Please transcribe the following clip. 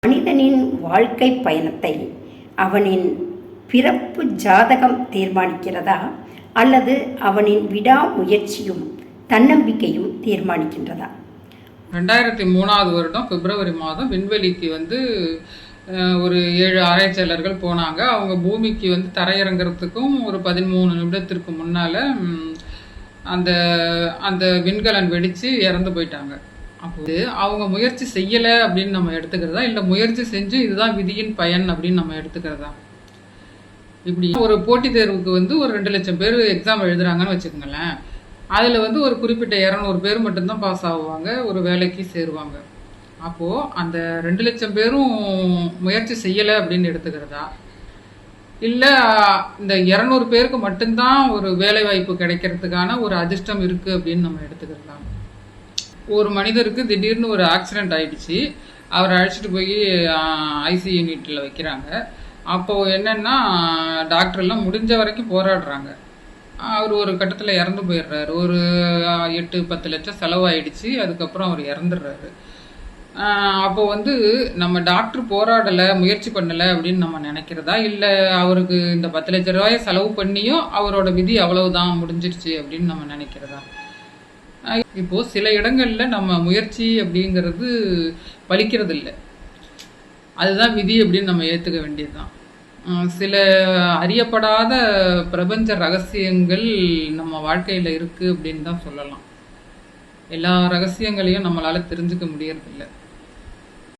மனிதனின் வாழ்க்கை பயணத்தை அவனின் பிறப்பு ஜாதகம் தீர்மானிக்கிறதா அல்லது அவனின் விடாமுயற்சியும் தன்னம்பிக்கையும் தீர்மானிக்கின்றதா? 2003 வருடம் பிப்ரவரி மாதம் விண்வெளிக்கு ஒரு 7 ஆராய்ச்சியாளர்கள் போனாங்க. அவங்க பூமிக்கு தரையிறங்கிறதுக்கும் ஒரு 13 நிமிடத்திற்கு முன்னால் அந்த அந்த விண்கலன் வெடித்து இறந்து போயிட்டாங்க. அப்போது அவங்க முயற்சி செய்யலை அப்படின்னு நம்ம எடுத்துக்கிறதா, இல்லை முயற்சி செஞ்சு இதுதான் விதியின் பயன் அப்படின்னு நம்ம எடுத்துக்கிறதா? இப்படி ஒரு போட்டித் தேர்வுக்கு ஒரு 2 லட்சம் பேர் எக்ஸாம் எழுதுறாங்கன்னு வச்சுக்கோங்களேன். அதில் ஒரு குறிப்பிட்ட 200 பேர் மட்டும்தான் பாஸ் ஆகுவாங்க, ஒரு வேலைக்கு சேருவாங்க. அப்போது அந்த 2 லட்சம் பேரும் முயற்சி செய்யலை அப்படின்னு எடுத்துக்கிறதா, இல்லை இந்த 200 பேருக்கு மட்டும்தான் ஒரு வேலை வாய்ப்பு கிடைக்கிறதுக்கான ஒரு அதிர்ஷ்டம் இருக்குது அப்படின்னு நம்ம எடுத்துக்கிறதா? ஒரு மனிதருக்கு திடீர்னு ஒரு ஆக்சிடெண்ட் ஆகிடுச்சு. அவரை அழைச்சிட்டு போய் ஐசி யூனிட்டில் வைக்கிறாங்க. அப்போது என்னென்னா டாக்டர்லாம் முடிஞ்ச வரைக்கும் போராடுறாங்க. அவர் ஒரு கட்டத்தில் இறந்து போயிடுறாரு. ஒரு 8-10 லட்சம் செலவாயிடுச்சு. அதுக்கப்புறம் அவர் இறந்துடுறாரு. அப்போது நம்ம டாக்டர் போராடலை, முயற்சி பண்ணலை அப்படின்னு நம்ம நினைக்கிறதா, இல்லை அவருக்கு இந்த 10 லட்ச ரூபாயை செலவு பண்ணியும் அவரோட விதி அவ்வளவுதான் முடிஞ்சிருச்சு அப்படின்னு நம்ம நினைக்கிறதா? இப்போது சில இடங்களில் நம்ம முயற்சி அப்படிங்கிறது பலிக்கிறது இல்லை, அதுதான் விதி அப்படின்னு நம்ம ஏற்றுக்க வேண்டியது தான். சில அறியப்படாத பிரபஞ்ச ரகசியங்கள் நம்ம வாழ்க்கையில் இருக்குது அப்படின்னு தான் சொல்லலாம். எல்லா ரகசியங்களையும் நம்மளால் தெரிஞ்சுக்க முடியறதில்லை.